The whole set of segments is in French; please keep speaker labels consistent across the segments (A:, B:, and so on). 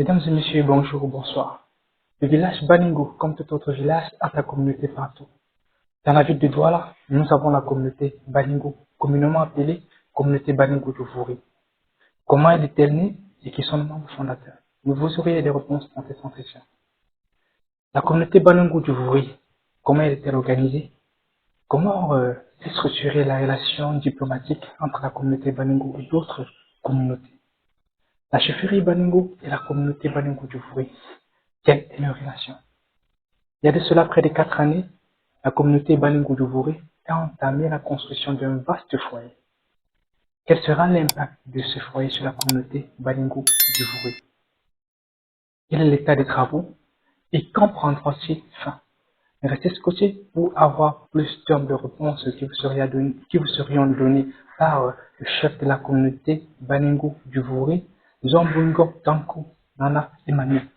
A: Mesdames et messieurs, bonjour ou bonsoir. Le village Baningo, comme tout autre village, a sa communauté partout. Dans la ville de Douala, nous avons la communauté Baningo, communément appelée communauté Baningo du Vouri. Comment elle est-elle née et qui sont les membres fondateurs? Vous aurez des réponses dans cette session. La communauté Baningo du Vouri, comment elle est-elle organisée? Comment est structurée la relation diplomatique entre la communauté Baningo et d'autres communautés? La chefferie Baningo et la communauté Baningo du Vouri, quelle est leur relation? Il y a de cela près de 4 années, la communauté Baningo du Vouri a entamé la construction d'un vaste foyer. Quel sera l'impact de ce foyer sur la communauté Baningo du Vouri? Quel est l'état des travaux et quand prendra-t-il fin? Restez scotchés pour avoir plus de réponses qui vous serions données par le chef de la communauté Baningo du Vouri, Zombungo Tanko Nana Emmanuel.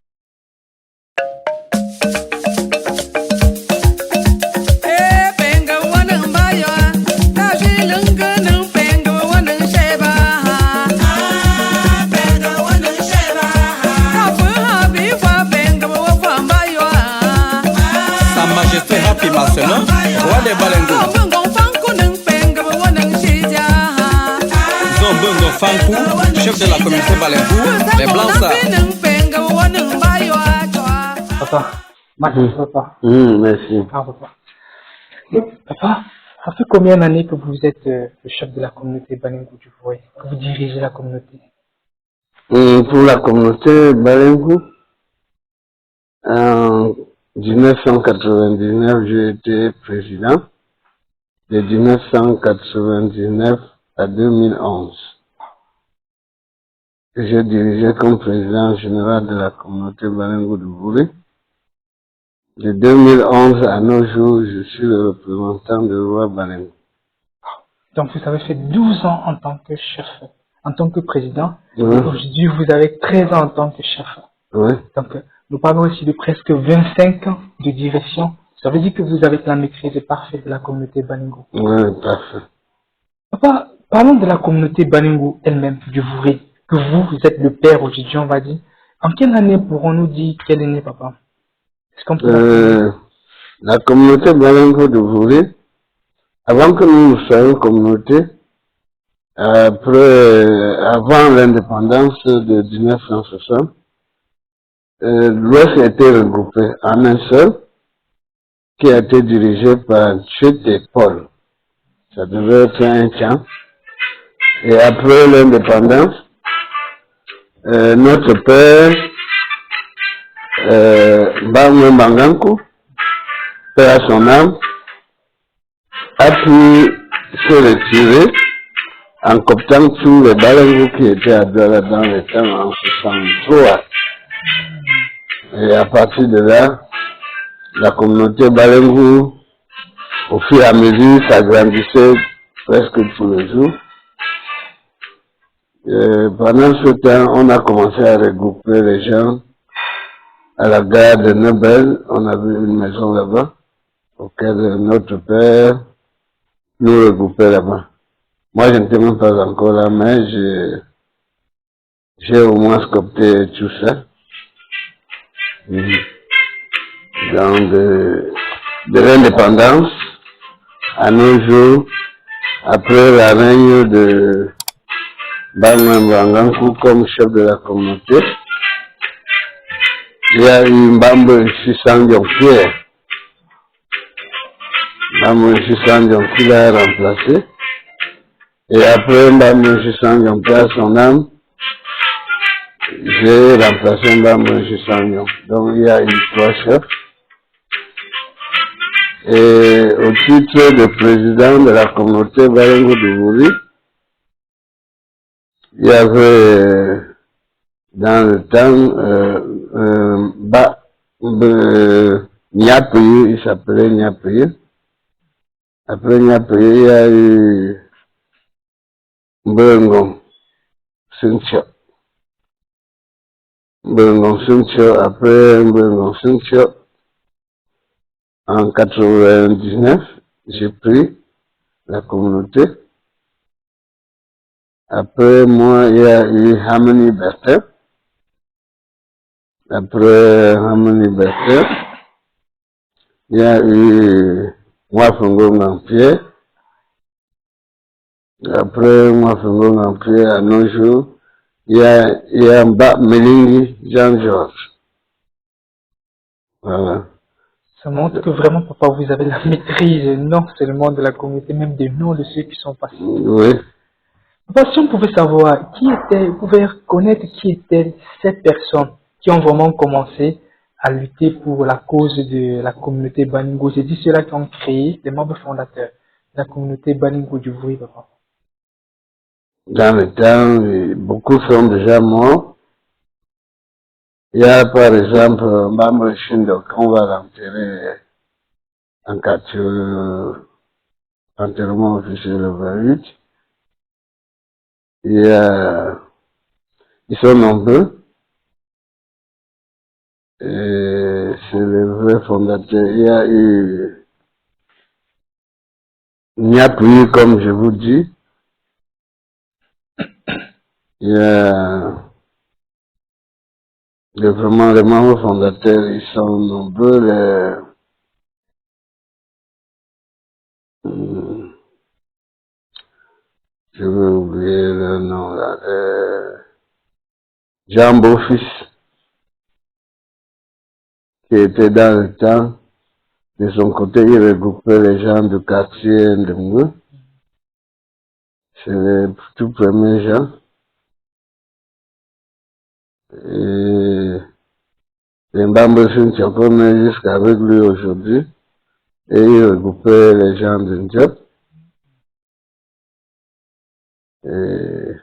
B: Majesté Happy Marcelin, roi des Balengo. Zombungo Fankou, chef de la communauté Balengo, les Blancs.
A: Papa, merci papa.
C: Merci.
A: Ah, papa. Papa, ça fait combien d'années que vous êtes le chef de la communauté Baningo du Vouri, que vous dirigez la communauté?
C: Pour la communauté Balengo, en 1999, j'ai été président. De 1999 à 2011. J'ai dirigé comme président général de la communauté Balengo du Vouri. De 2011 à nos jours, je suis le représentant du roi Balengo.
A: Donc vous avez fait 12 ans en tant que chef, en tant que président.
C: Oui.
A: Aujourd'hui, vous avez 13 ans en tant que chef.
C: Oui.
A: Donc nous parlons ici de presque 25 ans de direction. Ça veut dire que vous avez la maîtrise parfaite de la communauté Baningo.
C: Oui, parfait.
A: Papa, parlons de la communauté Baningo elle-même, du Vouri, que vous êtes le père aujourd'hui, on va dire. En quelle année pourrons-nous dire qu'elle est née, papa? Est-ce qu'on peut
C: la communauté Balengo du Vouri, avant que nous soyons communauté, avant l'indépendance de 1960, l'Ouest a été regroupé en un seul, qui a été dirigé par Chut et Paul. Ça devait être un camp. Et après l'indépendance, notre père, Bamwe Bangankou, père à son âme, a pu se retirer en cooptant tous les Balengo qui étaient à Douala dans le temps en 63. Et à partir de là, la communauté Balengo, au fur et à mesure, s'agrandissait presque tous les jours. Pendant ce temps, on a commencé à regrouper les gens à la gare de Nebel. On avait une maison là-bas, auquel notre père nous regroupait là-bas. Moi, je n'étais même pas encore là, mais j'ai au moins scopté tout ça. Donc, de l'indépendance à nos jours, après la règne de Bamwe Bangankou comme chef de la communauté, il y a eu Mbambe Shissan Pierre. Mbambe Shissan qui l'a remplacé. Et après Mbambe Shissan Pierre, son âme, j'ai remplacé Mbambe Shissan. Donc il y a eu 3 chefs. Et au titre de président de la communauté Balengo du Vouri, il y avait dans le temps Niapuyi, il s'appelait Niapuyi. Après Niapuyi, il y a eu Mbengong Suncho. Mbengong Suncho, après Mbengong Suncho, en 99, j'ai pris la communauté. Après moi, il y a eu Hamani Bertin. Après Harmonie Berger, il y a eu Mwafungo Ngampie. Après Mwafungo Ngampie, à nos jours, il y a Mba Melingi Jean-Georges. Voilà.
A: Ça montre que vraiment, papa, vous avez la maîtrise, non seulement de la communauté, même des noms de ceux qui sont passés.
C: Oui.
A: Papa, si on pouvait savoir vous pouvez reconnaître qui étaient ces personnes qui ont vraiment commencé à lutter pour la cause de la communauté Baningo. J'ai dit ceux-là qui ont créé, les membres fondateurs de la communauté Baningo du Vouri, papa.
C: Dans le temps, beaucoup sont déjà morts. Il y a par exemple Mbambo Shindo qu'on va l'enterrer en quartier enterrement officiel le 28. Ils sont nombreux. Et c'est le vrai fondateur. Il y a eu Niapui, comme je vous dis. Il y a vraiment les membres fondateurs, ils sont nombreux. Je vais oublier le nom là. Jean Beaufils, qui était dans le temps. De son côté, il regroupait les gens du quartier Ndemou. C'est les tout premiers gens. Et Mbambo Sintiakome jusqu'avec lui aujourd'hui. Et il regroupait les gens de Ndjop. Et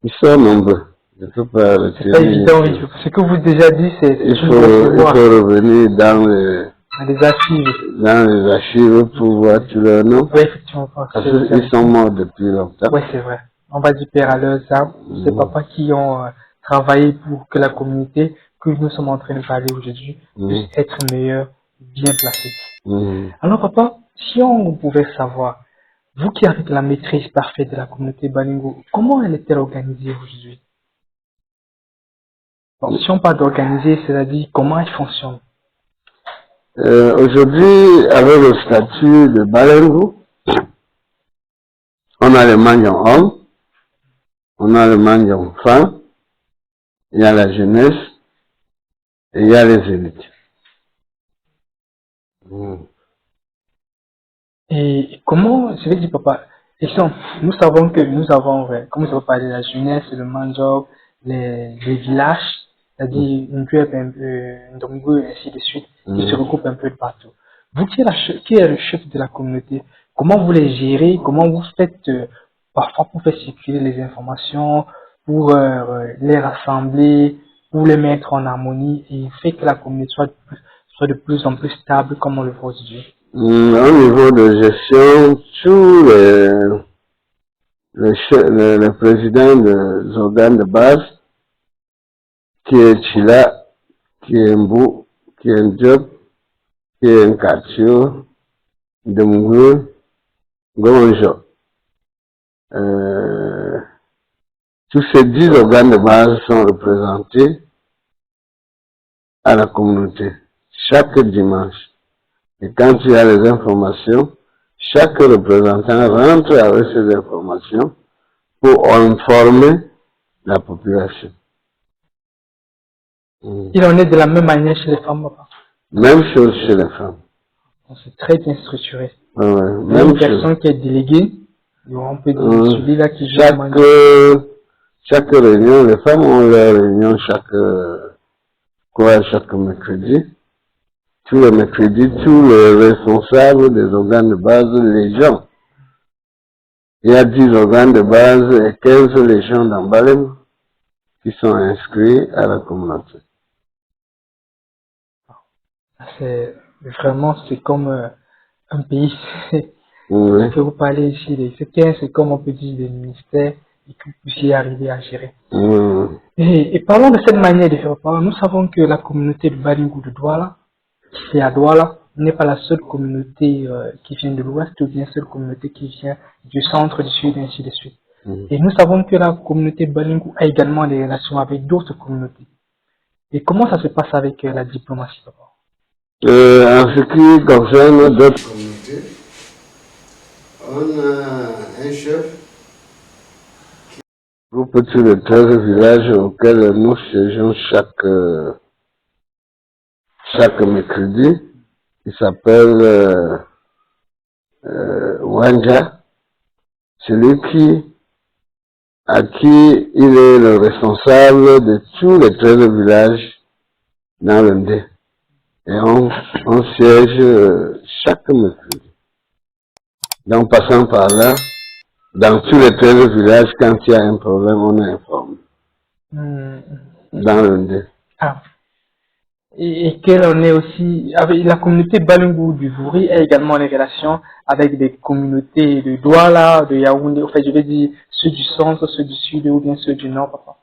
C: ils sont nombreux. Je ne peux pas le
A: C'est pas évident, oui. Ce que vous déjà dit, c'est
C: il faut revenir dans les archives pour voir tous leurs noms.
A: Oui, effectivement.
C: Parce qu'ils sont morts depuis longtemps.
A: Oui, c'est vrai. On va du père à leurs âmes. C'est papa qui ont travaillé pour que la communauté que nous sommes en train de parler aujourd'hui puisse être meilleure, bien placée. Alors papa, si on pouvait savoir, vous qui avez la maîtrise parfaite de la communauté Baningo, comment elle est-elle organisée aujourd'hui? Bon, si on parle d'organiser, c'est-à-dire comment elle fonctionne.
C: Aujourd'hui, avec le statut de Balingo, on a le Mandion homme, on a le Mandion femme, il y a la jeunesse et il y a les élites.
A: Et comment, je vais dire papa, nous savons que nous avons, comme je vais parler de la jeunesse, le Mandion, les villages, c'est-à-dire une Ndongo et ainsi de suite, qui se regroupent un peu de partout. Vous qui êtes le chef de la communauté, comment vous les gérez, comment vous faites parfois pour faire circuler les informations, pour les rassembler, pour les mettre en harmonie et faire que la communauté soit de plus en plus stable comme on le voit aujourd'hui?
C: Au niveau de gestion, tous les présidents des organes de base, qui est Chila, qui est Mbou, qui est Ndjop, qui est Nkatio, Ndemgou, Gomonjo. Tous ces 10 organes de base sont représentés à la communauté chaque dimanche. Et quand il y a les informations, chaque représentant rentre avec ces informations pour informer la population.
A: Il en est de la même manière chez les femmes, papa.
C: Même chose chez les femmes.
A: C'est très bien structuré.
C: Même
A: une personne qui est déléguée, on peut dire celui-là qui
C: chaque réunion, les femmes ont leur réunion chaque mercredi. Tous les mercredis, tous les responsables des organes de base, les gens. Il y a 10 organes de base et 15 légions d'Ambalem qui sont inscrits à la communauté.
A: C'est vraiment, c'est comme un pays. Que vous parlez ici, c'est comme on peut dire des ministères et que vous puissiez arriver à gérer. Et parlons de cette manière de faire. Nous savons que la communauté de Baningo de Douala, c'est à Douala, n'est pas la seule communauté qui vient de l'ouest ou bien la seule communauté qui vient du centre, du sud, et ainsi de suite. Et nous savons que la communauté Baningo a également des relations avec d'autres communautés. Et comment ça se passe avec la diplomatie, papa?
C: En ce qui concerne d'autres communautés, on a un chef qui groupe tous les 13 villages auxquels nous siégeons chaque mercredi. Il s'appelle Wanja. Celui à qui il est le responsable de tous les 13 villages dans le Ndé. Et on siège chaque mercredi. Donc, passant par là, dans tous les 13 villages, quand il y a un problème, on est informé. Dans le Ndé.
A: Ah. Et qu'elle en est aussi, avec la communauté Balungu du Vouri a également des relations avec des communautés de Douala, de Yaoundé, en fait je vais dire ceux du centre, ceux du sud ou bien ceux du nord, papa.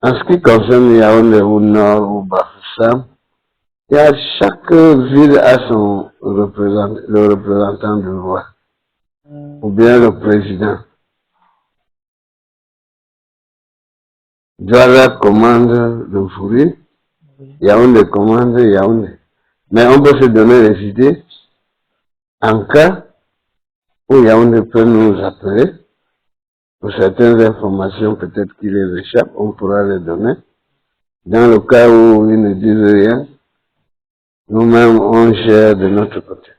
C: En ce qui concerne Yaoundé ou Nord ou Bafoussam, chaque ville a le représentant du roi, ou bien le président. Douala commande le Vouri, Yaoundé commande Yaoundé. Mais on peut se donner des idées en cas où Yaoundé peut nous appeler. Pour certaines informations, peut-être qu'il les échappe, on pourra les donner. Dans le cas où ils ne disent rien, nous-mêmes, on gère de notre côté.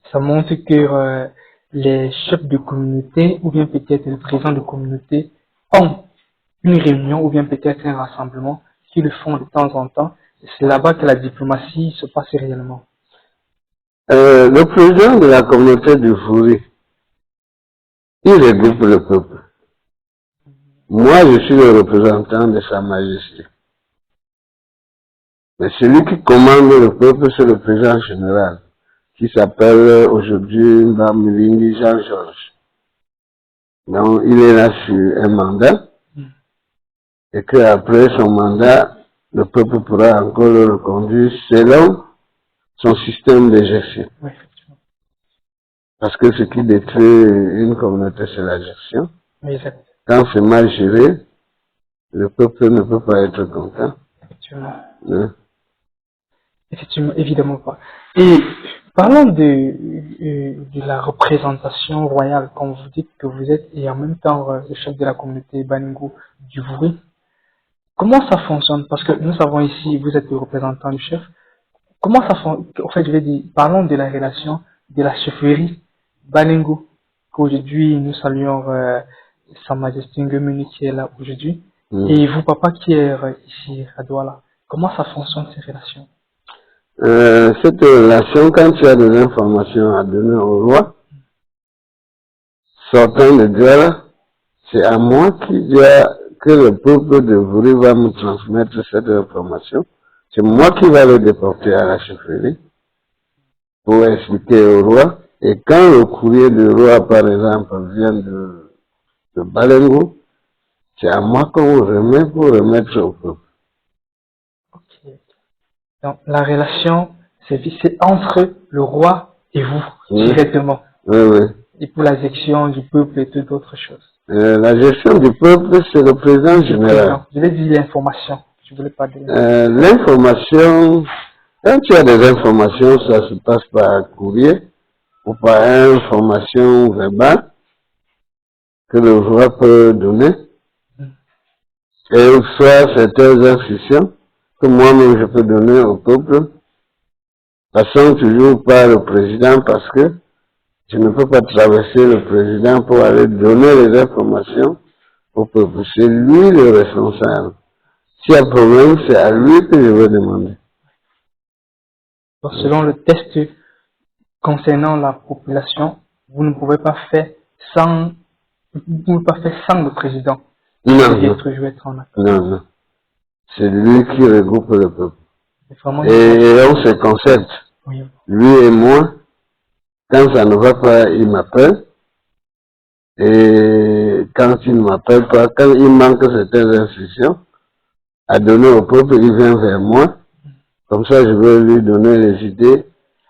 A: Ça montre que les chefs de communauté, ou bien peut-être les présidents de communauté, ont une réunion, ou bien peut-être un rassemblement, qui le font de temps en temps. C'est là-bas que la diplomatie se passe réellement.
C: Le président de la communauté du Vouri, il regroupe le peuple. Moi, je suis le représentant de Sa Majesté. Mais celui qui commande le peuple, c'est le président général, qui s'appelle aujourd'hui Mbamilingi Jean-Georges. Donc, il est là sur un mandat, et qu'après son mandat, le peuple pourra encore le reconduire selon son système de gestion.
A: Oui, effectivement.
C: Parce que ce qui détruit une communauté, c'est la gestion.
A: Oui, exact.
C: Quand c'est mal géré, le peuple ne peut pas être content.
A: Effectivement.
C: Hein?
A: Effectivement, évidemment pas. Et parlons de la représentation royale, comme vous dites que vous êtes, et en même temps le chef de la communauté Baningo du Vouri. Comment ça fonctionne? Parce que nous savons ici, vous êtes le représentant du chef. Comment ça fonctionne? En fait, je vais dire, parlons de la relation de la chefferie Baningo, qu'aujourd'hui nous saluons Sa Majesté Ngumuni qui est là aujourd'hui, et vous, papa, qui est ici à Douala. Comment ça fonctionne ces relations?
C: Cette relation, quand tu as des informations à donner au roi, sortant de Douala, c'est à moi qui dois que le peuple de Vouri va me transmettre cette information. C'est moi qui va le déporter à la chefferie pour expliquer au roi. Et quand le courrier du roi, par exemple, vient de Balengo, c'est à moi qu'on remet pour remettre au peuple.
A: Ok. Donc, la relation, c'est entre le roi et vous, directement.
C: Oui, oui.
A: Et pour la gestion du peuple et toute autre chose.
C: La gestion du peuple, c'est le président général.
A: Je vais dire l'information. Je voulais pas dire.
C: L'information, quand tu as des informations, ça se passe par courrier ou par information verbale que le roi peut donner. Et soit certaines instructions que moi-même je peux donner au peuple, passant toujours par le président parce que je ne peux pas traverser le président pour aller donner les informations au peuple. C'est lui le responsable. S'il y a problème, c'est à lui que je vais demander.
A: Donc, selon le test concernant la population, vous ne pouvez pas faire sans le président.
C: Non, non. C'est lui qui regroupe le peuple. Et on se concerte.
A: Oui.
C: Lui et moi, quand ça ne va pas, il m'appelle. Et quand il ne m'appelle pas, quand il manque certaines instructions à donner au peuple, il vient vers moi. Comme ça, je vais lui donner les idées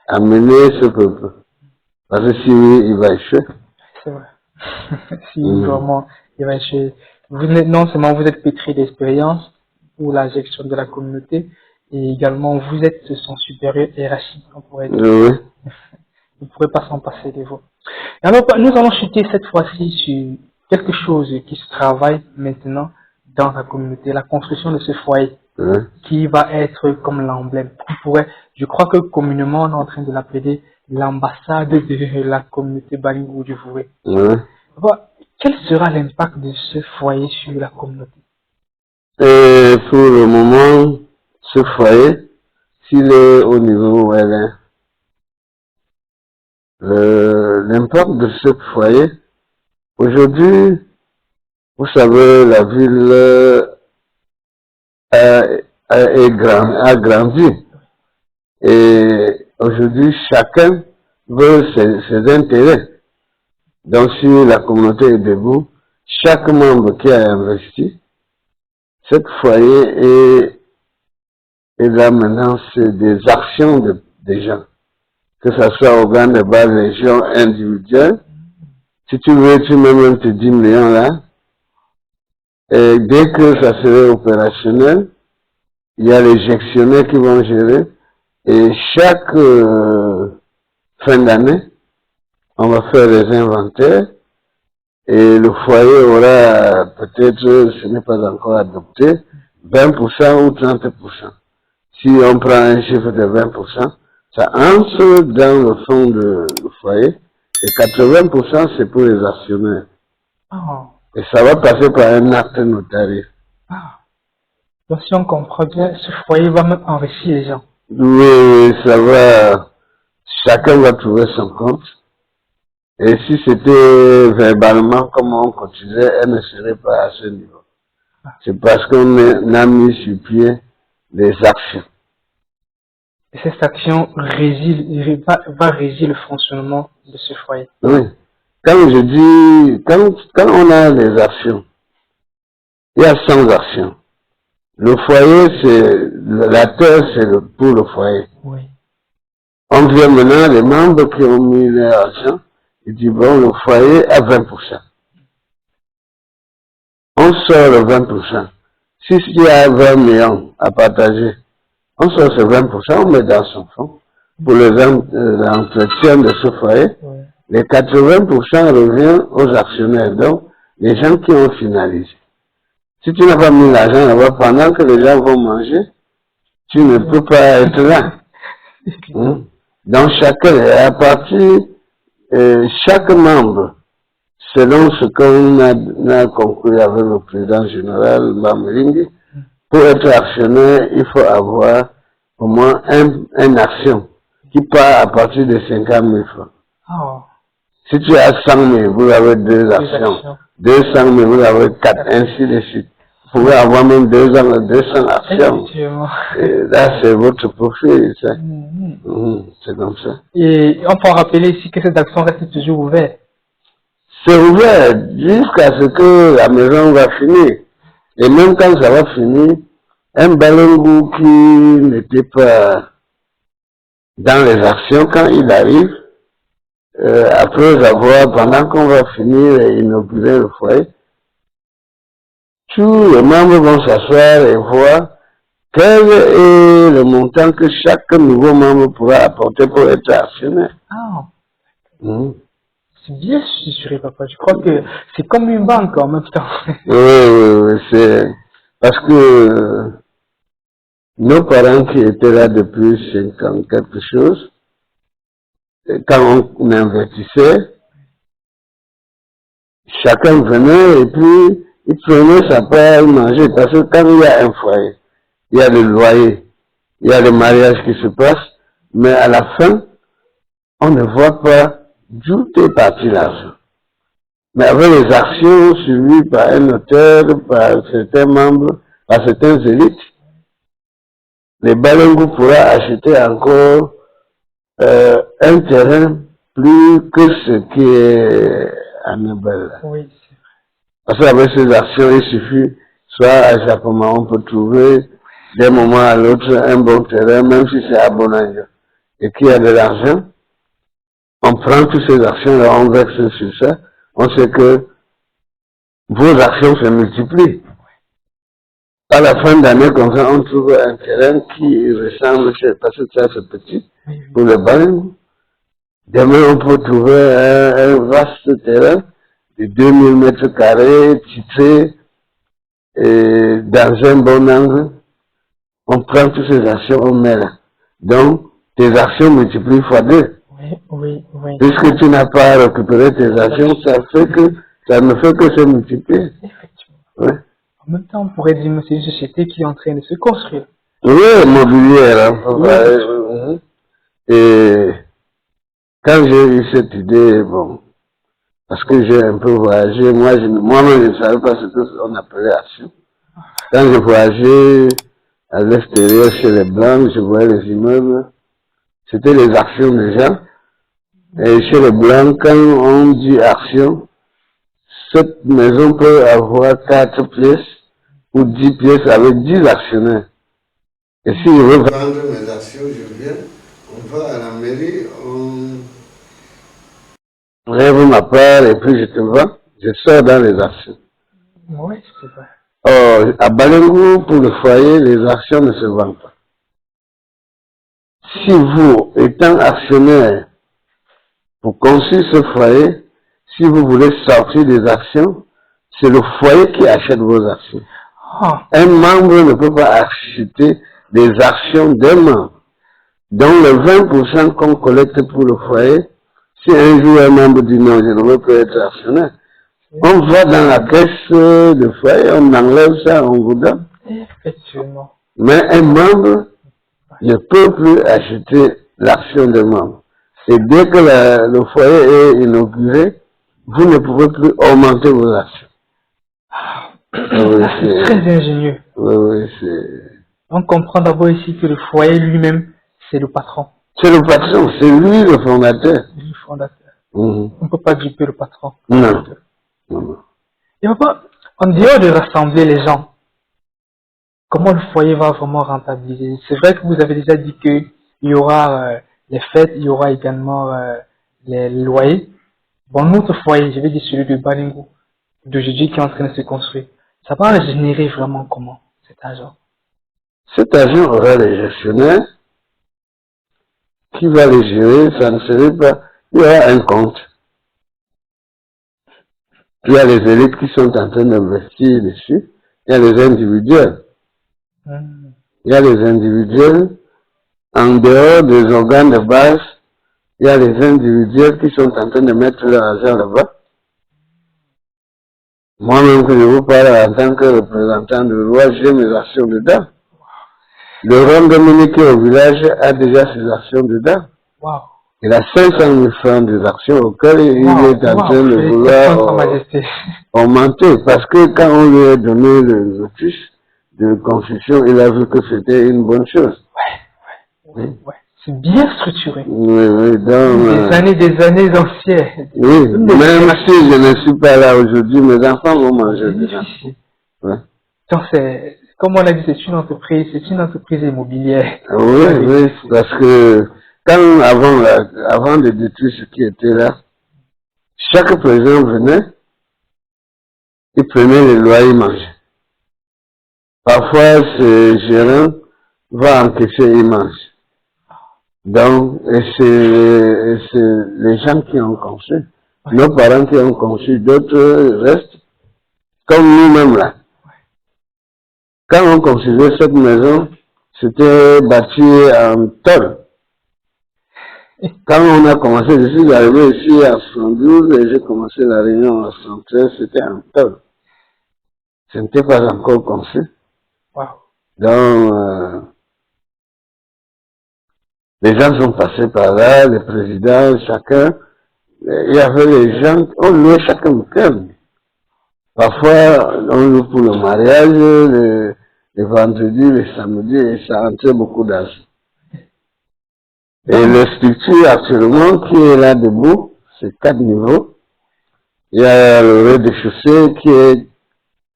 C: à mener ce peuple. Parce que si oui, il va échouer.
A: C'est vrai. Si vraiment il va échouer, non seulement vous êtes pétri d'expérience pour la gestion de la communauté, et également vous êtes son supérieur hiérarchique, on pourrait dire.
C: Oui.
A: Vous ne pourrez pas s'en passer de vous. Alors, nous allons chuter cette fois-ci sur quelque chose qui se travaille maintenant dans la communauté, la construction de ce foyer,
C: Oui.
A: qui va être comme l'emblème. Je crois que communément, on est en train de l'appeler l'ambassade de la communauté Balingou du Voué.
C: Oui.
A: Quel sera l'impact de ce foyer sur la communauté?
C: Et pour le moment, ce foyer, s'il est au niveau où elle est, l'impact de ce foyer, aujourd'hui, vous savez, la ville a grandi. Et aujourd'hui, chacun veut ses intérêts. Donc, si la communauté est debout, chaque membre qui a investi, cette foyer est là maintenant, c'est des actions des gens. Que ce soit au Grand de bas région individuelle. Si tu veux, tu mets même tes 10 millions là. Et dès que ça serait opérationnel, il y a les gestionnaires qui vont gérer. Et chaque fin d'année, on va faire les inventaires. Et le foyer aura peut-être, ce n'est pas encore adopté, 20% ou 30%. Si on prend un chiffre de 20%, ça entre dans le fond du foyer. Et 80% c'est pour les actionnaires.
A: Ah.
C: Et ça va passer par un acte notarié.
A: Ah. Donc si on comprend bien, ce foyer va même enrichir les gens.
C: Oui, ça va, chacun va trouver son compte. Et si c'était verbalement comme on cotisait, elle ne serait pas à ce niveau. C'est parce qu'on a mis sur pied des actions.
A: Et cette action va régir le fonctionnement de ce foyer.
C: Oui. Quand je dis, quand on a les actions, il y a 100 actions. Le foyer, c'est, la terre, c'est pour le foyer.
A: Oui.
C: On vient maintenant, les membres qui ont mis leur argent, ils disent, bon, le foyer à 20%. On sort le 20%. Si il y a 20 millions à partager, on sort ce 20%, on met dans son fonds pour l'entretien de ce foyer. Oui. Les 80% revient aux actionnaires, donc les gens qui ont finalisé. Si tu n'as pas mis l'argent là-bas pendant que les gens vont manger, tu ne peux pas être là. Donc chacun, à partir, chaque membre, selon ce qu'on a conclu avec le président général Bamringui, pour être actionnaire, il faut avoir au moins une action qui part à partir de 50 000 francs. Oh. Si tu as 100 000, vous avez 2 actions. 200 000, vous avez 4, ainsi de suite. Vous pouvez avoir même 200 actions. Et là, c'est votre profil. C'est comme ça.
A: Et on peut rappeler ici que cette action reste toujours ouverte.
C: C'est ouvert jusqu'à ce que la maison va finir. Et même quand ça va finir, un Balingou qui n'était pas dans les actions, quand il arrive, après avoir, pendant qu'on va finir et inaugurer le foyer, tous les membres vont s'asseoir et voir quel est le montant que chaque nouveau membre pourra apporter pour être actionnaire.
A: Ah. C'est bien structuré, papa. Je crois que c'est comme une banque en même temps.
C: Oui, c'est parce que nos parents qui étaient là depuis 50 quelque chose, quand on investissait, chacun venait et puis il prenait sa part, il mangeait. Parce que quand il y a un foyer, il y a le loyer, il y a le mariage qui se passe, mais à la fin, on ne voit pas d'où est parti l'argent. Mais avec les actions suivies par un notaire, par certains membres, par certains élites, les Balingou pourra acheter encore un terrain plus que ce qui est à Nebel.
A: Oui, c'est vrai.
C: Parce qu'avec ces actions, il suffit, soit à Japoma, on peut trouver d'un moment à l'autre un bon terrain, même si c'est à Bonange, et qu'il y a de l'argent, on prend toutes ces actions-là, on verse sur ça, on sait que vos actions se multiplient. À la fin d'année, comme ça, on trouve un terrain qui ressemble, parce que ça c'est petit, pour le Balingo. Demain, on peut trouver un vaste terrain de 2000 mètres carrés, titré, et dans un bon angle. On prend toutes ces actions, on met là. Donc, tes actions multiplient fois 2.
A: Oui.
C: Puisque tu n'as pas récupéré tes actions, ça ne fait que se multiplier.
A: Effectivement.
C: Ouais.
A: En même temps, on pourrait dire que c'est une société qui est en train de se construire.
C: Oui, immobilière. Hein. Et quand j'ai eu cette idée, bon, parce que j'ai un peu voyagé, moi-même je ne savais pas ce qu'on appelait action. Quand je voyageais à l'extérieur chez les Blancs, je voyais les immeubles, c'était les actions des gens. Et chez les Blancs, quand on dit action, cette maison peut avoir 4 pièces ou 10 pièces avec 10 actionnaires. Et si je veux vendre mes actions, je viens, on va à la mairie, on rêve ma part et puis je te vends, je sors dans les actions.
A: Oui, c'est vrai.
C: Or, à Balingo, pour le foyer, les actions ne se vendent pas. Si vous, étant actionnaire, pour construire ce foyer, si vous voulez sortir des actions, c'est le foyer qui achète vos actions. Un membre ne peut pas acheter des actions d'un membre. Donc, le 20% qu'on collecte pour le foyer, si un jour un membre dit non, je ne veux pas être actionnaire, on va dans la caisse de foyer, on enlève ça, on vous donne.
A: Effectivement.
C: Mais un membre ne peut plus acheter l'action d'un membre. Et dès que le foyer est inauguré, vous ne pouvez plus augmenter vos actions.
A: C'est très ingénieux.
C: Oui, c'est...
A: On comprend d'abord ici que le foyer lui-même, c'est le patron.
C: C'est le patron, c'est lui le fondateur.
A: Le fondateur. On ne peut pas duper le patron.
C: Non.
A: Et papa, en dehors de rassembler les gens, comment le foyer va vraiment rentabiliser? C'est vrai que vous avez déjà dit qu'il y aura les fêtes, il y aura également les loyers. Bon, notre foyer, je vais dire celui de Balingo, d'aujourd'hui qui est en train de se construire, ça va générer vraiment comment cet argent?
C: Cet argent aura les gestionnaires qui va les gérer, ça ne serait pas... Il y aura un compte. Il y a les élites qui sont en train d'investir dessus. Il y a les individuels. Il y a les individuels. En dehors des organes de base, il y a les individuels qui sont en train de mettre leur argent là-bas. Moi-même, que je vous parle en tant que représentant de loi, j'ai mes actions dedans. Le rond dominique au village a déjà ses actions dedans.
A: Wow.
C: Il a 500 000 francs des actions auxquelles il est en train de vouloir augmenter. Parce que quand on lui a donné le notice de construction, il a vu que c'était une bonne chose.
A: Ouais. C'est bien structuré.
C: Oui, donc,
A: des années anciennes.
C: Oui, même si je ne suis pas là aujourd'hui, mes enfants vont manger déjà. Ouais.
A: Donc c'est, comme on a dit, c'est une entreprise immobilière.
C: Oui, parce que quand avant de détruire ce qui était là, chaque président venait, il prenait les lois, il mangeait. Parfois, ce gérant va encaisser, il mange. Donc, et c'est les gens qui ont construit. Nos parents qui ont construit, d'autres restent comme nous-mêmes là. Quand on construisait cette maison, c'était bâti en tôle. Quand on a commencé, je suis arrivé ici à 72 et j'ai commencé la réunion à 73, c'était en tôle. Ce n'était pas encore construit.
A: Wow.
C: Donc, les gens sont passés par là, les présidents, chacun. Il y avait les gens, on louait chacun le thème. Parfois, on loue pour le mariage, les vendredis, les samedis, et ça entrait beaucoup d'argent. Et le structure actuellement qui est là debout, c'est 4 niveaux. Il y a le rez-de-chaussée qui est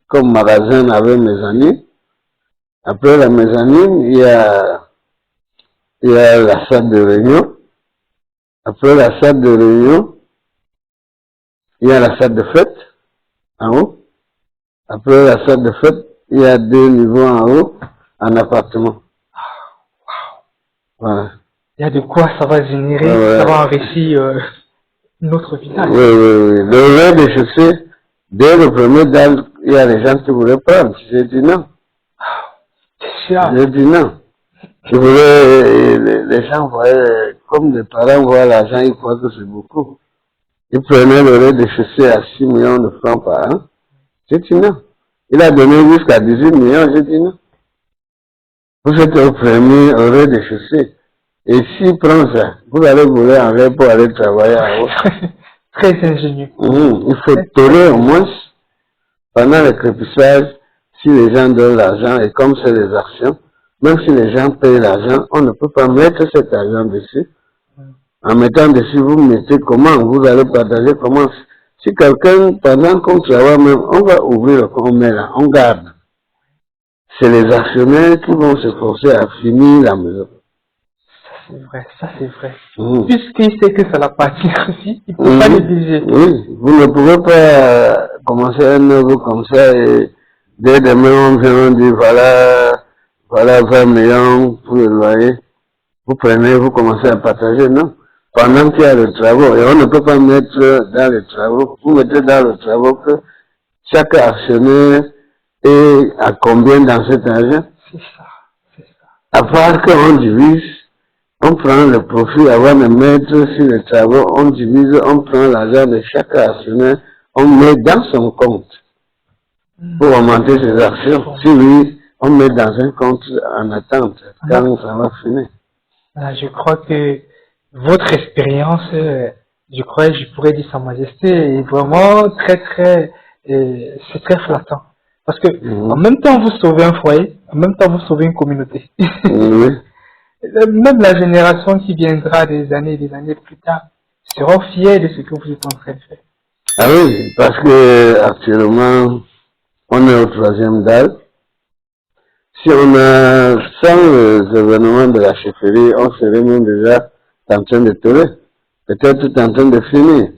C: comme magasin avec mezzanine. Après la mezzanine, il y a la salle de réunion. Après la salle de réunion, il y a la salle de fête en haut. Après la salle de fête, il y a 2 niveaux en haut, en appartement. Voilà.
A: Il y a de quoi ça va générer,
C: Ouais.
A: ça va enrichir notre village.
C: Oui, oui, oui. Le rez-de-chaussée, dès le premier dalle, il y a des gens qui voulaient prendre. J'ai dit non.
A: C'est sûr.
C: J'ai dit non. Je voulais, les gens voyaient, comme les parents voient l'argent, ils croient que c'est beaucoup. Ils prenaient le rez-de-chaussée à 6 millions de francs par an. J'ai dit non. Il a donné jusqu'à 18 millions, j'ai dit non. Vous êtes au premier au rez-de-chaussée. Et s'il prend ça, vous allez voler en rêve pour aller travailler en haut.
A: Très ingénieux.
C: Il faut tolérer au moins, pendant le crépissage, si les gens donnent l'argent, et comme c'est des actions, même si les gens payent l'argent, on ne peut pas mettre cet argent dessus. En mettant dessus, vous mettez comment, vous allez partager comment. Si quelqu'un, pendant qu'on travaille même, on va ouvrir le compte, on met là, on garde. C'est les actionnaires qui vont se forcer à finir la maison.
A: C'est vrai, ça c'est vrai. Puisqu'il sait que ça l'appartient aussi, il ne peut pas négliger.
C: Oui, vous ne pouvez pas commencer un œuvre comme ça et dès demain on vient dire voilà 20 millions pour le loyer. Vous prenez, vous commencez à partager, non? Pendant qu'il y a le travaux, et on ne peut pas mettre dans les travaux, vous mettez dans le travaux que chaque actionnaire est à combien dans cet argent?
A: C'est ça, c'est ça.
C: À part qu'on divise, on prend le profit avant de mettre sur les travaux, on divise, on prend l'argent de chaque actionnaire, on met dans son compte pour augmenter ses actions. Si oui, on met dans un compte en attente quand ça va finir.
A: Je crois que votre expérience, je crois, je pourrais dire Sa Majesté, est vraiment c'est très flattant. Parce que en même temps vous sauvez un foyer, en même temps vous sauvez une communauté.
C: Oui.
A: Même la génération qui viendra des années plus tard sera fière de ce que vous êtes en train de faire.
C: Ah oui, parce que actuellement, on est au 3e dalle. Si on a, sans les événements de la chefferie, on serait même déjà en train de tourner. Peut-être tout en train de finir.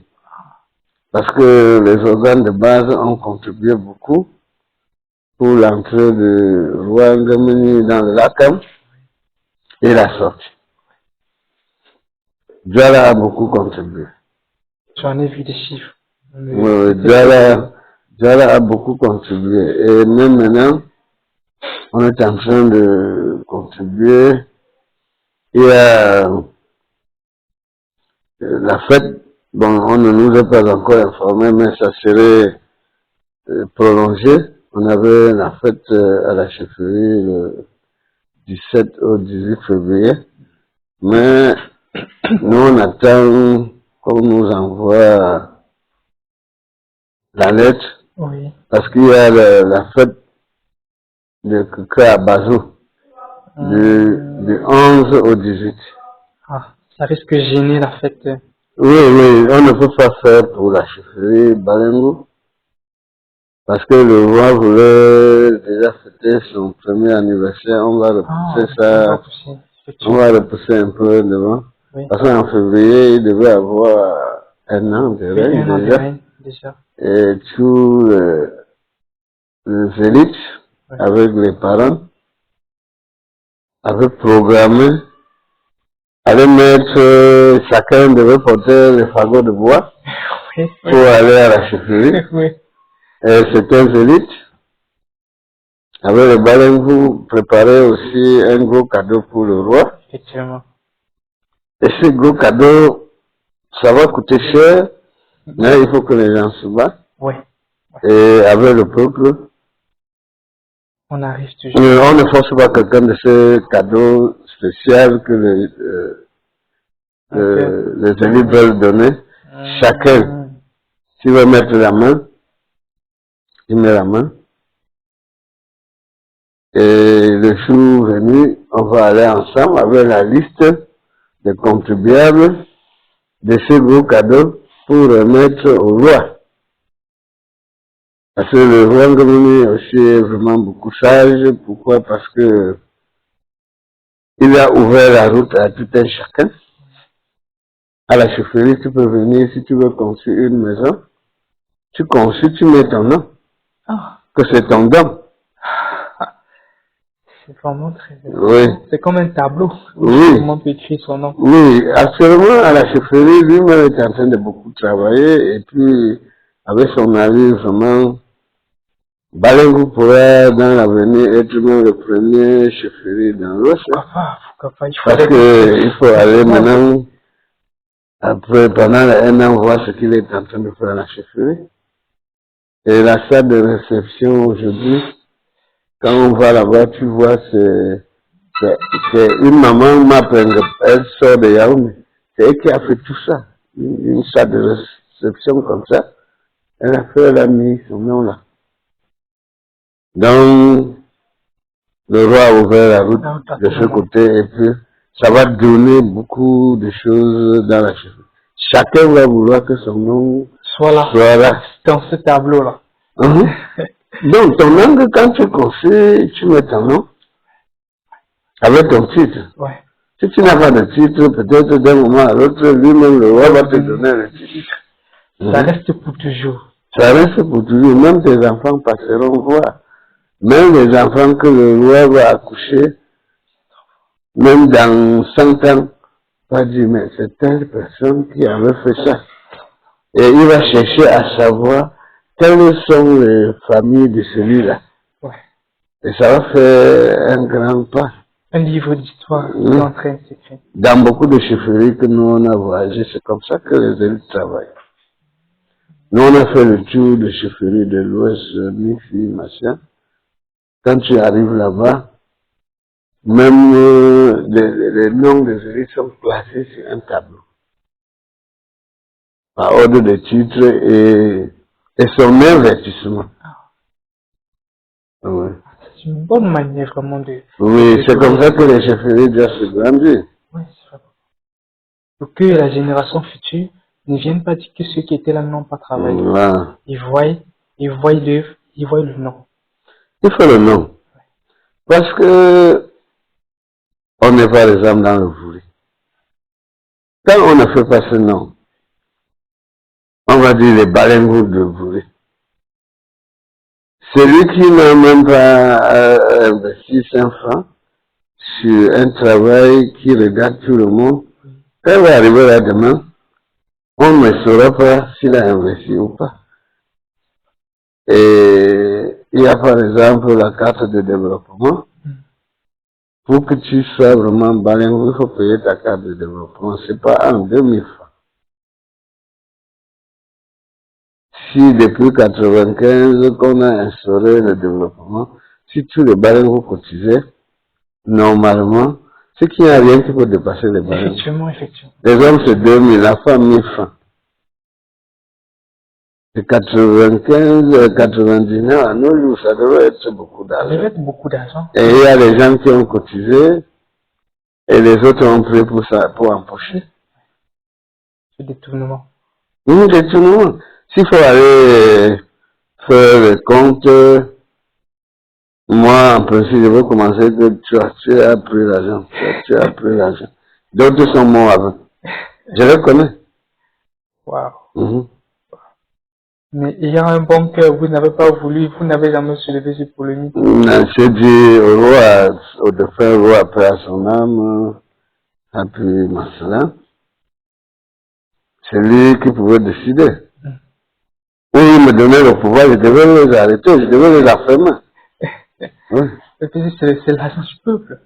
C: Parce que les organes de base ont contribué beaucoup pour l'entrée de Rwanda dans le Lakam et la sortie. Djala a beaucoup contribué.
A: J'en ai vu des chiffres.
C: Oui, Djala a beaucoup contribué. Et même maintenant, on est en train de contribuer. Il y a la fête, bon, on ne nous a pas encore informé, mais ça serait prolongé. On avait la fête à la chefferie le 17 au 18 février. Mais nous, on attend qu'on nous envoie la lettre.
A: Oui.
C: Parce qu'il y a la fête de Kaka à Bazou. Du 11 au 18.
A: Ah, ça risque de gêner la fête.
C: Oui, oui, on ne peut pas faire pour la chefferie Balengo. Parce que le roi voulait déjà fêter son premier anniversaire. On va repousser ça. On va repousser un peu devant. Oui. Parce qu'en février, il devait avoir 1 an de règne déjà. Et tous les élites, avec les parents, avaient programmé, allaient mettre, chacun devait porter le fagot de bois pour aller à la chefferie. Et certains élites avaient le Balengu préparé aussi un gros cadeau pour le roi.
A: Effectivement.
C: Et ce gros cadeau, ça va coûter cher, mais il faut que les gens se battent.
A: Oui.
C: Et avec le peuple,
A: on arrive toujours.
C: On ne force pas quelqu'un de ce cadeau spécial que les élus veulent donner. Chacun, s'il veut mettre la main, il met la main. Et le jour venu, on va aller ensemble avec la liste des contribuables de ce gros cadeau pour remettre au roi. Parce que le roi Ngomini aussi est vraiment beaucoup sage. Pourquoi? Parce que il a ouvert la route à tout un chacun. À la chefferie, tu peux venir si tu veux construire une maison. Tu construis, tu mets ton nom. que c'est ton don.
A: C'est vraiment très
C: Oui.
A: C'est comme un tableau.
C: Oui.
A: Comment on peut écrire son nom.
C: Oui, actuellement, à la chefferie, lui-même est en train de beaucoup travailler, et puis, avec son avis, vraiment, Balengou pourrait, dans l'avenir, être même le premier chefferie dans l'Ouest.
A: Pourquoi pas,
C: Parce qu'il faut aller maintenant, après, pendant un an, voir ce qu'il est en train de faire à la chefferie. Et la salle de réception aujourd'hui, quand on va là-bas, tu vois, c'est une maman, elle sort de Yaoundé. C'est elle qui a fait tout ça. Une salle de réception comme ça. Elle a mis son nom là. Donc, le roi a ouvert la route de ce côté et puis ça va donner beaucoup de choses dans la chefferie. Chacun va vouloir que son nom soit là.
A: Dans ce tableau-là.
C: Donc, ton nom, quand tu construis, tu mets ton nom avec ton titre.
A: Ouais.
C: Si tu n'as pas de titre, peut-être d'un moment à l'autre, lui-même, le roi va te donner le titre.
A: Ça reste pour toujours.
C: Ça reste pour toujours. Même tes enfants passeront voir. Même les enfants que le roi va accoucher, même dans 100 ans, va dire, mais c'est telle personne qui avait fait ça. Et il va chercher à savoir quelles sont les familles de celui-là.
A: Ouais.
C: Et ça va faire un grand pas.
A: Un livre d'histoire qui est en train de s'écrire.
C: Dans beaucoup de chefferies que nous on a voyagé, c'est comme ça que les élus travaillent. Nous on a fait le tour de chefferies de l'Ouest, Mifi, machin. Quand tu arrives là-bas, même les noms des élus sont placés sur un tableau. Par ordre de titre et son investissement. Oui.
A: C'est une bonne manière vraiment de...
C: Oui, c'est comme ça que les chefferies doivent se grandir.
A: Oui, c'est vrai. Pour que la génération future ne vienne pas dire que ceux qui étaient là n'ont pas travaillé.
C: Voilà.
A: Ils voient l'œuvre, ils voient le nom.
C: Il faut le nom. Parce que on n'est pas les âmes dans le voulu. Quand on ne fait pas ce nom, on va dire les Balengou de voulu. Celui qui n'a même pas investi 5 francs sur un travail qui regarde tout le monde, quand il va arriver là demain, on ne saura pas s'il a investi ou pas. Et il y a par exemple la carte de développement. Pour que tu sois vraiment Balengou, il faut payer ta carte de développement. C'est pas en 2000 francs. Si depuis 95 qu'on a instauré le développement, si tous les Balengou cotisaient, normalement, c'est qu'il n'y a rien qui peut dépasser les Balengou.
A: Effectivement.
C: Les hommes c'est 2000, la femme 1000 francs. De 95, 99 à nos jours, ça devrait être beaucoup
A: Ça devait
C: d'argent.
A: être beaucoup d'argent.
C: Et il y a des gens qui ont cotisé et les autres ont pris pour ça, pour empocher.
A: Ce détournement.
C: Oui, détournement. S'il faut aller faire les comptes, moi, en principe, je vais commencer que tu as pris l'argent. Tu as pris l'argent. D'autres sont morts avant. Je les connais.
A: Waouh. Mais il y a un bon cœur, vous n'avez pas voulu, vous n'avez jamais soulevé ce polémique.
C: J'ai dit au roi, au défunt roi, après à son âme, après Massala, c'est lui qui pouvait décider. Ou il me donnait le pouvoir, je devais les arrêter, je devais les affermer. Oui.
A: C'est l'argent du peuple.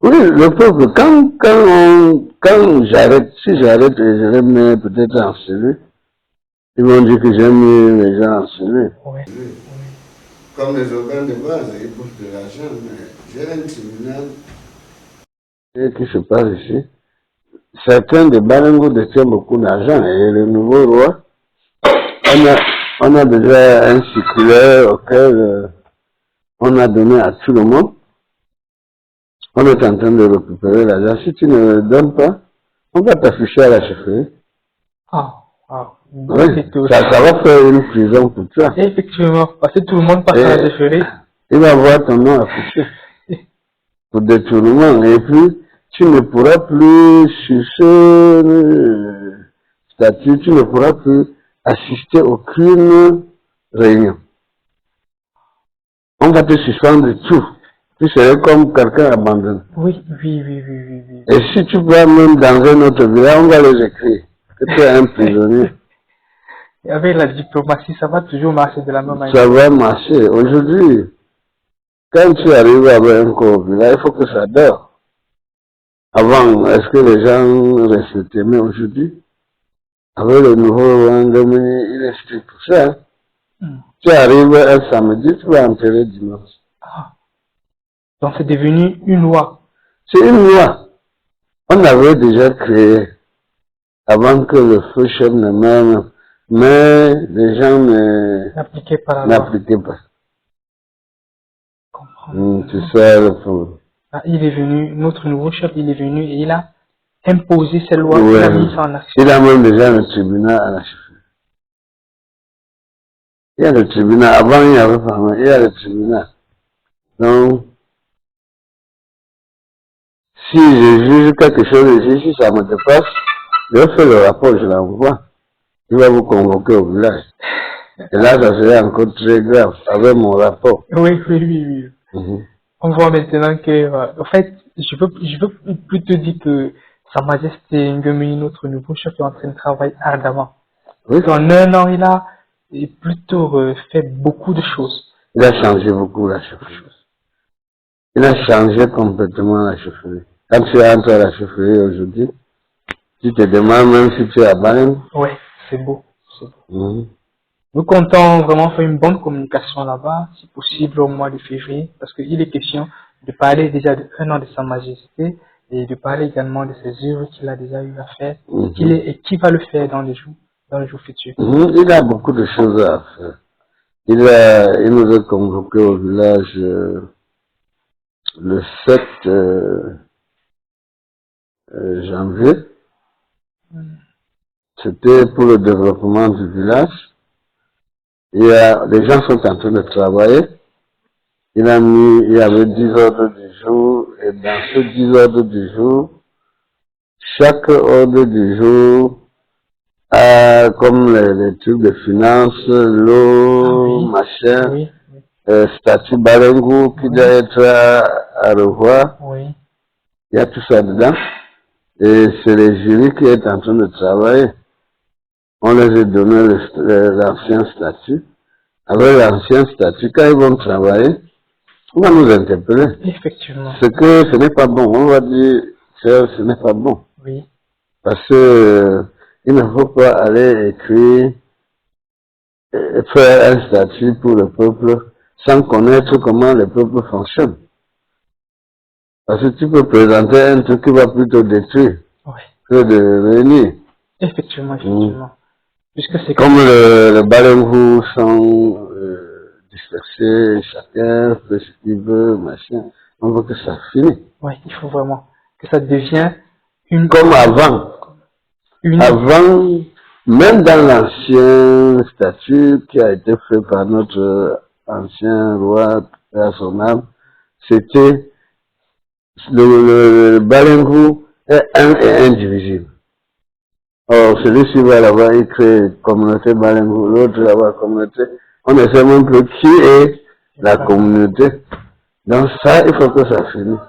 C: Oui, le peuple, quand j'arrête, si j'arrête et je les mets peut-être en cellule, ils vont dire que j'ai mis les gens en cellule.
A: Oui.
C: Comme les organes de base, ils bouffent de l'argent, mais j'ai un tribunal qui se passe ici. Certains des Balengou détiennent beaucoup d'argent et le nouveau roi, on a déjà un circulaire auquel on a donné à tout le monde. On est en train de récupérer l'argent. Si tu ne le donnes pas, on va t'afficher à la chefferie. Oui, ça va faire une prison pour toi.
A: Effectivement, parce que tout le monde passe à la chefferie.
C: Il va voir ton nom affiché pour détournement. Et puis, tu ne pourras plus, sur ce statut, tu ne pourras plus assister à aucune réunion. on va te suspendre de tout. Tu serais comme quelqu'un abandonné.
A: Oui, oui, oui, oui, oui, oui.
C: Et si tu vas même dans un autre village, on va les écrire que tu es un prisonnier.
A: Et avec la diplomatie, ça va toujours marcher de la même manière.
C: Ça va marcher. Aujourd'hui, quand tu arrives avec un corps au village, il faut que ça dort. Avant, est-ce que les gens respectaient? Mais aujourd'hui, avec le nouveau Wangami, il est strict pour ça. Hein. Tu arrives un samedi, tu vas enterrer dimanche.
A: Ah. Donc c'est devenu une loi.
C: C'est une loi. On avait déjà créé avant que le feu chef ne meure, mais les gens
A: Appliqué par la loi.
C: n'appliquaient pas.
A: Comprends.
C: C'est ça le problème.
A: Ah, il est venu, notre nouveau chef, il est venu et il a imposé ces lois,
C: Ouais.
A: il a mis ça en action.
C: Il a même déjà le tribunal à la chefferie. Il y a le tribunal. Avant, il y avait pas, mais il y a le tribunal. Donc, si je juge quelque chose ici, si ça me dépasse, je fais le rapport, je l'envoie. Il va vous convoquer au village. Et là, ça serait encore très grave, avec mon rapport.
A: Oui, oui, oui, oui. On voit maintenant que, en fait, je veux plutôt dire que Sa Majesté Ngemi, notre nouveau chef, est en train de travailler ardemment.
C: Oui.
A: En un an, il a plutôt fait beaucoup de choses.
C: Il a changé beaucoup la chefferie. Il a changé complètement la chefferie. Quand tu entres à la chefferie aujourd'hui, tu te demandes même si tu es à Balen.
A: Oui, c'est beau. C'est beau. Nous comptons vraiment faire une bonne communication là-bas, si possible au mois de février, parce qu'il est question de parler déjà d'un an de Sa Majesté et de parler également de ses œuvres qu'il a déjà eu à faire et qui va le faire dans les jours futurs.
C: Il a beaucoup de choses à faire. Il nous a convoqués au village le 7 janvier. C'était pour le développement du village. Les gens sont en train de travailler. Il y avait 10 ordres du jour, et dans ces 10 ordres du jour, chaque ordre du jour a comme les trucs de finance, l'eau, machin, statut Balengu qui doit être à revoir.
A: Oui.
C: Il y a tout ça dedans. Et c'est le jury qui est en train de travailler. On les a donné l'ancien statut. Avec l'ancien statut, quand ils vont travailler, on va nous interpeller.
A: Effectivement.
C: C'est que ce n'est pas bon. On va dire que ce n'est pas bon.
A: Oui.
C: Parce que il ne faut pas aller écrire, faire un statut pour le peuple sans connaître comment le peuple fonctionne. Parce que tu peux présenter un truc qui va plutôt détruire que de réunir.
A: Effectivement, effectivement. Puisque c'est
C: comme le Balengu sont dispersés, chacun fait ce qu'il veut, machin. On veut que ça finisse.
A: Oui, il faut vraiment que ça devienne une...
C: Comme avant. Avant, même dans l'ancien statut qui a été fait par notre ancien roi, à son âme, c'était le Balengu est un et indivisible. Or, celui-ci va là-bas, il crée une communauté Balengu, l'autre là-bas, communauté. On ne sait même plus qui est la communauté. Donc ça, il faut que ça finisse.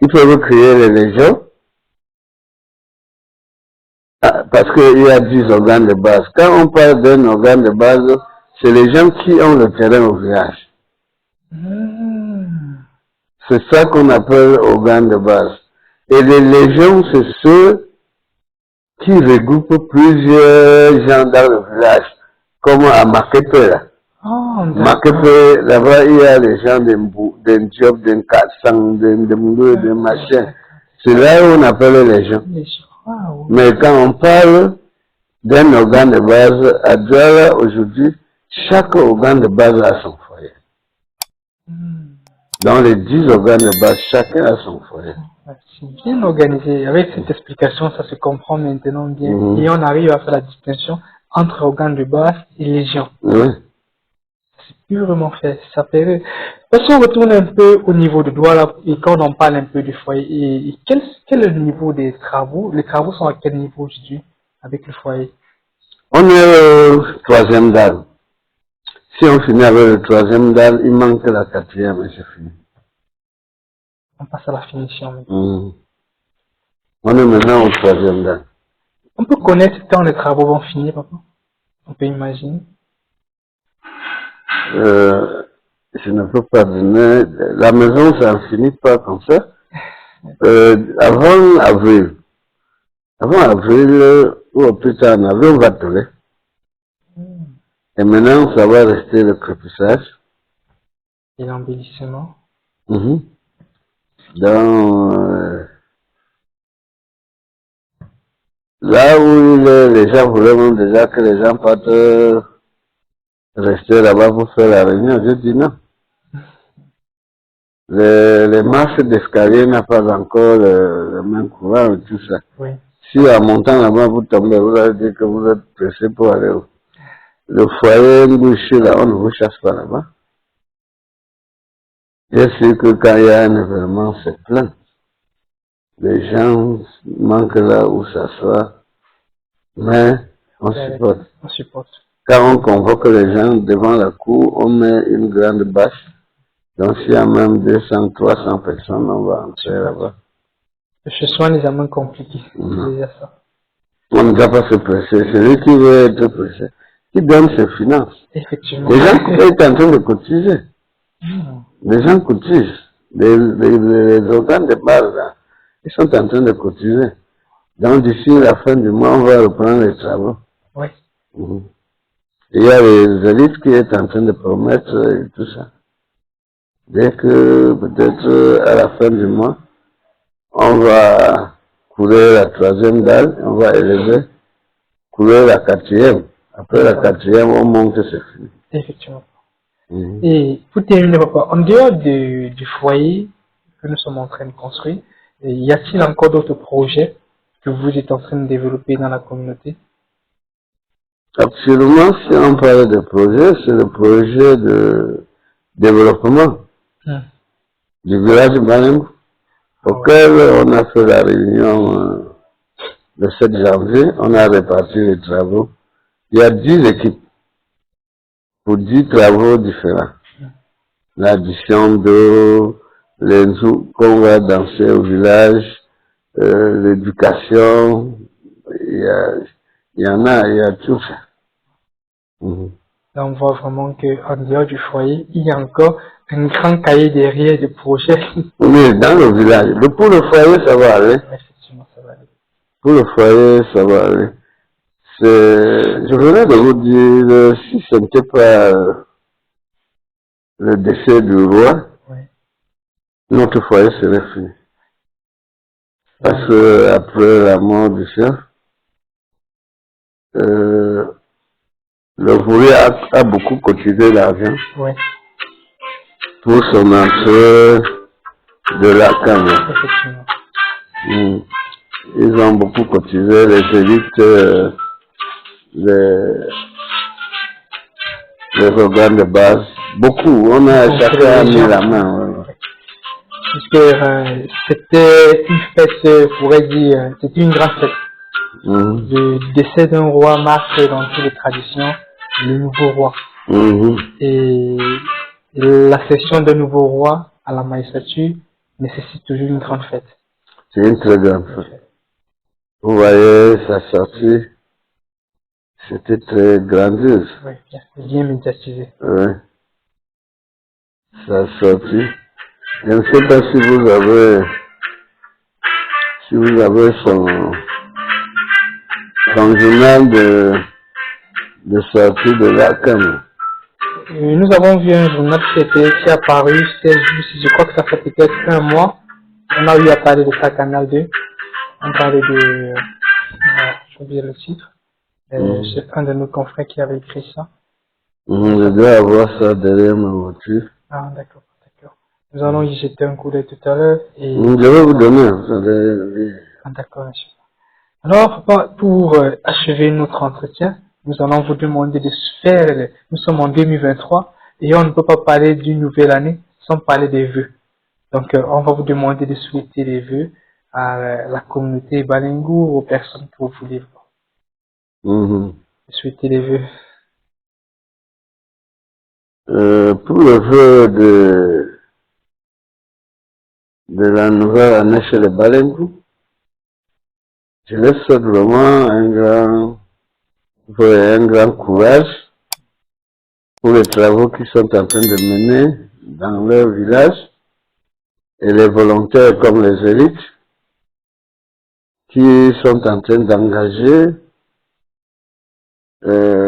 C: Il faut créer les légions. Parce qu'il y a 10 organes de base. Quand on parle d'un organe de base, c'est les gens qui ont le terrain au village. C'est ça qu'on appelle organe de base. Et les légions, c'est ceux qui regroupent plusieurs gens dans le village, comme à Makepe là. Makepe, là-bas, il y a les gens d'un job, d'un Kassang, d'un Mounou, d'un machin. C'est là où on appelle les légions. Mais quand on parle d'un organe de base, à Douala, aujourd'hui, chaque organe de base a son foyer. Dans les 10 organes de base, chacun a son foyer.
A: C'est bien organisé. Avec cette explication, ça se comprend maintenant bien. Et on arrive à faire la distinction entre organes de base et légion.
C: Oui.
A: C'est purement fait. Ça fait... Parce qu'on retourne un peu au niveau de Douala et quand on parle un peu du foyer, et quel est le niveau des travaux? Les travaux sont à quel niveau aujourd'hui avec le foyer?
C: On est au 3e dan. Si on finit avec le troisième dalle, il manque la quatrième et c'est fini.
A: On passe à la finition maintenant.
C: On est maintenant au troisième dalle.
A: On peut connaître quand les travaux vont finir, papa? On peut imaginer.
C: Je ne peux pas donner. La maison, ça ne finit pas comme ça. Avant avril. Avant avril, ou plus tard en avril, on va toller. Et maintenant, ça va rester le crépissage.
A: Et l'embellissement.
C: Là où les gens voulaient déjà que les gens partent rester là-bas pour faire la réunion, je dis non. Les marches d'escalier n'ont pas encore le même courant et tout ça.
A: Oui.
C: Si en montant là-bas, vous tombez, vous allez dire que vous êtes pressé pour aller où? Le foyer bouché là, on ne vous chasse pas là-bas. Je sais que quand il y a un événement, c'est plein. Les gens manquent là où s'asseoir, mais on supporte.
A: On supporte.
C: Quand on convoque les gens devant la cour, on met une grande bâche. Donc s'il y a même 200, 300 personnes, on va entrer là-bas.
A: Ce sont les amants compliqués. C'est déjà ça.
C: On ne doit pas se presser. Celui qui veut être pressé, qui donne ses finances.
A: Effectivement.
C: Les gens sont en train de cotiser. Les gens cotisent. Les organes de base, là, ils sont en train de cotiser. Donc d'ici la fin du mois, on va reprendre les travaux.
A: Oui.
C: Il y a les élites qui sont en train de promettre et tout ça. Dès que peut-être à la fin du mois, on va couler la troisième dalle, on va élever, couler la quatrième. Après la quatrième, on monte, c'est fini.
A: Effectivement. Et pour terminer, papa, en dehors du foyer que nous sommes en train de construire, y a-t-il encore d'autres projets que vous êtes en train de développer dans la communauté?
C: Absolument, si on parle de projet, c'est le projet de développement du village de Banem, auquel on a fait la réunion le 7 janvier, on a réparti les travaux. Il y a 10 équipes pour 10 travaux différents. L'addition d'eau, les jours qu'on va danser au village, l'éducation, il y a tout ça.
A: Là, on voit vraiment qu'en dehors du foyer, il y a encore un grand cahier derrière de projets.
C: Oui, dans le village. Pour le foyer, ça va aller.
A: Effectivement, ça va aller.
C: Pour le foyer, ça va aller. Je venais de vous dire, si ce n'était pas le décès du roi, notre foyer serait fini. Parce que après la mort du chef, le foyer a beaucoup cotisé l'argent pour son entrée de la Cameroun. Ils ont beaucoup cotisé, les élites, les organes de base, beaucoup. On a chacun mis la main.
A: C'était une fête, je pourrais dire, c'était une grande fête. Le décès d'un roi marque dans toutes les traditions le nouveau roi. Et l'accession d'un nouveau roi à la magistrature nécessite toujours une grande fête.
C: C'est une très grande fête. Vous voyez, sa sortie, c'était très grandiose.
A: Oui, bien médiatisé.
C: Oui. Sa sortie. Je ne sais pas si vous avez son journal de sortie de la Cameroun.
A: Nous avons vu un journal qui est apparu, je crois que ça fait peut-être un mois. On a eu à parler de ça, Canal 2. On parlait de, j'ai oublié le titre. C'est un de nos confrères qui avait écrit ça.
C: Je dois avoir ça derrière ma voiture.
A: Ah, d'accord, d'accord. Nous allons y jeter un coup d'œil tout à l'heure. Et...
C: Je vais vous donner.
A: Ah, d'accord, monsieur. Alors, pour achever notre entretien, nous allons vous demander de faire, nous sommes en 2023, et on ne peut pas parler d'une nouvelle année sans parler des vœux. Donc, on va vous demander de souhaiter les vœux à la communauté Balingou, aux personnes que vous voulez voir. Souhaiter les vœux.
C: Pour le vœu de la nouvelle année chez les Balengu, je leur souhaite vraiment un grand courage pour les travaux qu'ils sont en train de mener dans leur village, et les volontaires comme les élites qui sont en train d'engager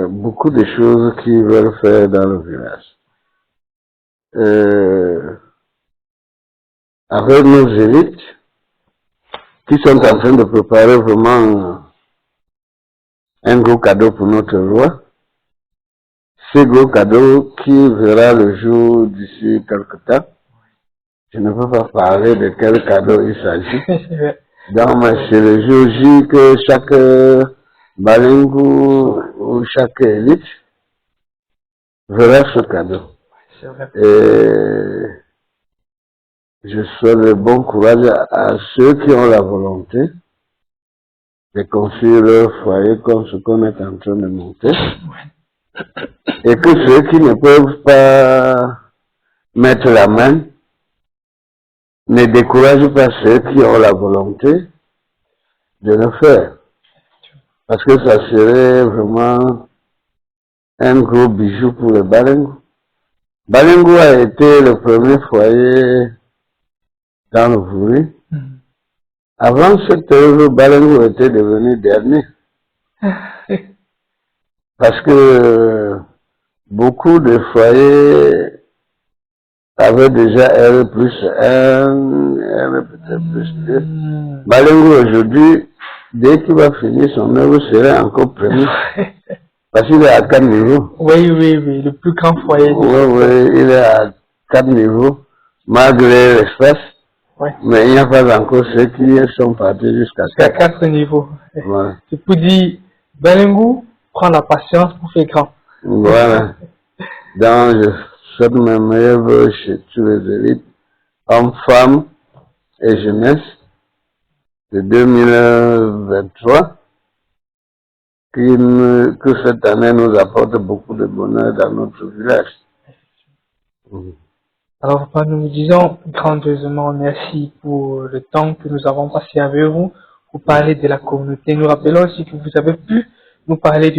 C: beaucoup de choses qu'ils veulent faire dans le village. Avec nos élites qui sont en train de préparer vraiment un gros cadeau pour notre roi. Ce gros cadeau qui verra le jour d'ici quelque temps. Je ne peux pas parler de quel cadeau il s'agit. Donc, c'est le jour J que chaque Balengu ou chaque élite verra ce cadeau. Et je souhaite le bon courage à ceux qui ont la volonté de construire leur foyer comme ce qu'on est en train de monter. Et que ceux qui ne peuvent pas mettre la main ne découragent pas ceux qui ont la volonté de le faire. Parce que ça serait vraiment un gros bijou pour le Balengu. Balengu a été le premier foyer dans le Vouri. Avant cette œuvre, Balengu était devenu dernier. Parce que beaucoup de foyers avaient déjà R plus 1, R peut-être plus 2. Balengu aujourd'hui, dès qu'il va finir son œuvre, serait encore premier. Parce qu'il est à 4 niveaux.
A: Oui, le plus grand foyer.
C: Oui, il est à 4 niveaux, malgré l'espace.
A: Ouais.
C: Mais il n'y a pas encore ceux qui sont partis jusqu'à
A: 4 niveaux.
C: Ouais.
A: C'est pour dire, Balengu prend la patience pour faire grand.
C: Voilà. Donc, je souhaite mes meilleurs vœux chez tous les élites, hommes, femmes et jeunesse de 2023. Que cette année nous apporte beaucoup de bonheur dans notre village.
A: Alors, papa, nous vous disons grandieusement merci pour le temps que nous avons passé avec vous pour parler de la communauté. Nous rappelons aussi que vous avez pu nous parler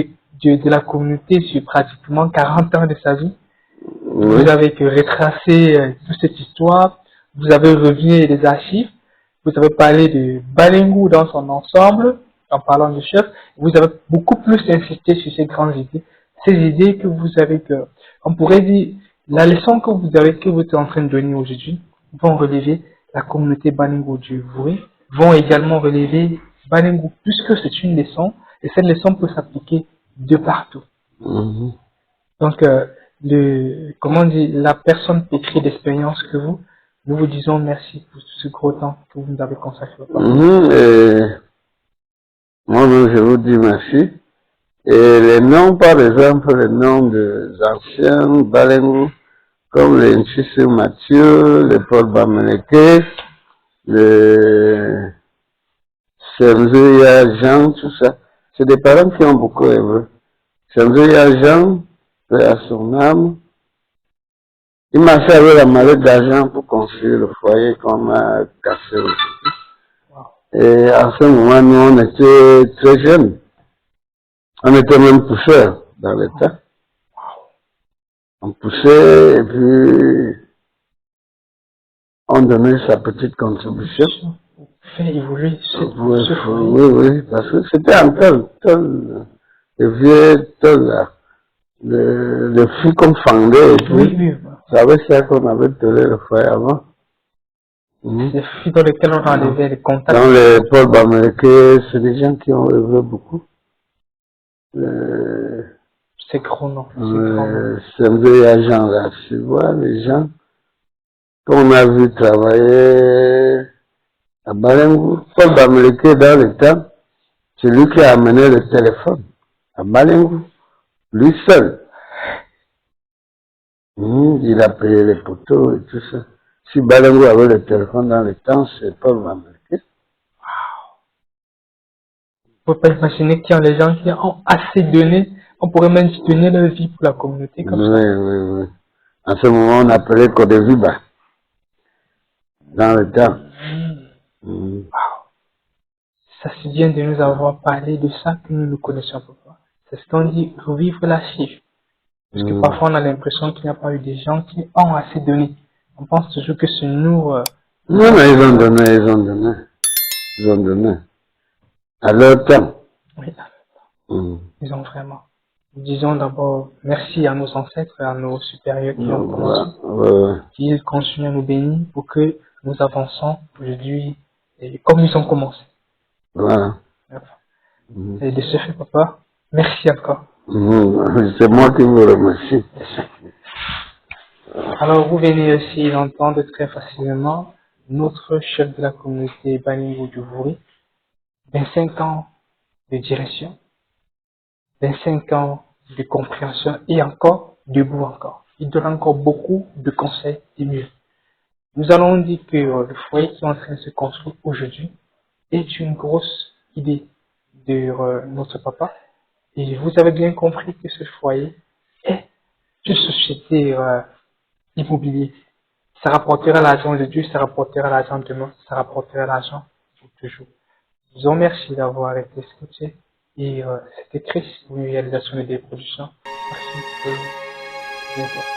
A: de la communauté sur pratiquement 40 ans de sa vie. Oui. Vous avez retracé toute cette histoire, vous avez revu les archives, vous avez parlé de Balengu dans son ensemble, en parlant de chef, vous avez beaucoup plus insisté sur ces grandes idées, ces idées que vous avez, on pourrait dire, la leçon que vous êtes en train de donner aujourd'hui, vont relever la communauté Balengu du Vouri, vont également relever Balengu, puisque c'est une leçon, et cette leçon peut s'appliquer de partout. Donc, comment dire, la personne pétrie d'expérience que vous, nous vous disons merci pour ce gros temps que vous nous avez consacré.
C: Moi, je vous dis merci. Et les noms, par exemple, les noms des anciens Balengu, comme les Nchissé Mathieu, le Paul Bameleke, le Semzeya Jean, tout ça, c'est des parents qui ont beaucoup œuvré. Semzeya Jean, paix à son âme, il m'a fait avec la mallette d'argent pour construire le foyer qu'on m'a cassé aujourd'hui. Et à ce moment, nous, on était très jeunes. On était même pousseurs dans l'État. On poussait et puis on donnait sa petite contribution.
A: Fait évoluer
C: oui, parce que c'était un tel, le vieux tel là, le fil qu'on fendait et puis, ça avait ça qu'on avait tolé le foyer avant.
A: Les filles dans lesquelles on enlevait les contacts.
C: Dans les Paul Bameleke, c'est des gens qui ont œuvré beaucoup.
A: C'est gros, non.
C: C'est un vieux agent là, tu vois, les gens qu'on a vu travailler à Balengu. Paul Bameleke dans le temps, c'est lui qui a amené le téléphone à Balengu. Lui seul. Il a payé les poteaux et tout ça. Si Balengu avait le téléphone dans le temps, c'est Paul Bameleke.
A: On ne peut pas imaginer qu'il y a des gens qui ont assez donné, on pourrait même donner leur vie pour la communauté comme ça.
C: Oui. En ce moment, on appelait Codeviba. Dans le temps.
A: Wow. Ça c'est bien de nous avoir parlé de ça que nous nous connaissons, papa. C'est ce qu'on dit, revivre la chiffre. Parce que parfois on a l'impression qu'il n'y a pas eu des gens qui ont assez donné. On pense toujours que c'est nous.
C: Non, mais ils ont donné, ils ont donné. Ils ont donné. À leur temps.
A: Oui, ils ont vraiment. Nous disons d'abord merci à nos ancêtres et à nos supérieurs qui ont commencé. Qu'ils continuent à nous bénir pour que nous avançons aujourd'hui comme ils ont commencé.
C: Voilà.
A: Et de ce fait, papa, merci encore.
C: C'est moi qui vous remercie.
A: Alors, vous venez aussi d'entendre très facilement notre chef de la communauté Baningo du Vouri, 25 ans de direction, 25 ans de compréhension et encore, debout encore. Il donne encore beaucoup de conseils et mieux. Nous allons dire que le foyer qui est en train de se construire aujourd'hui est une grosse idée de notre papa. Et vous avez bien compris que ce foyer est une société immobilière. Ça rapportera l'argent de Dieu, ça rapportera l'argent demain, ça rapportera l'argent pour toujours. Je vous remercie d'avoir été scotché et c'était Chris pour une réalisation des productions. Merci. Et bientôt.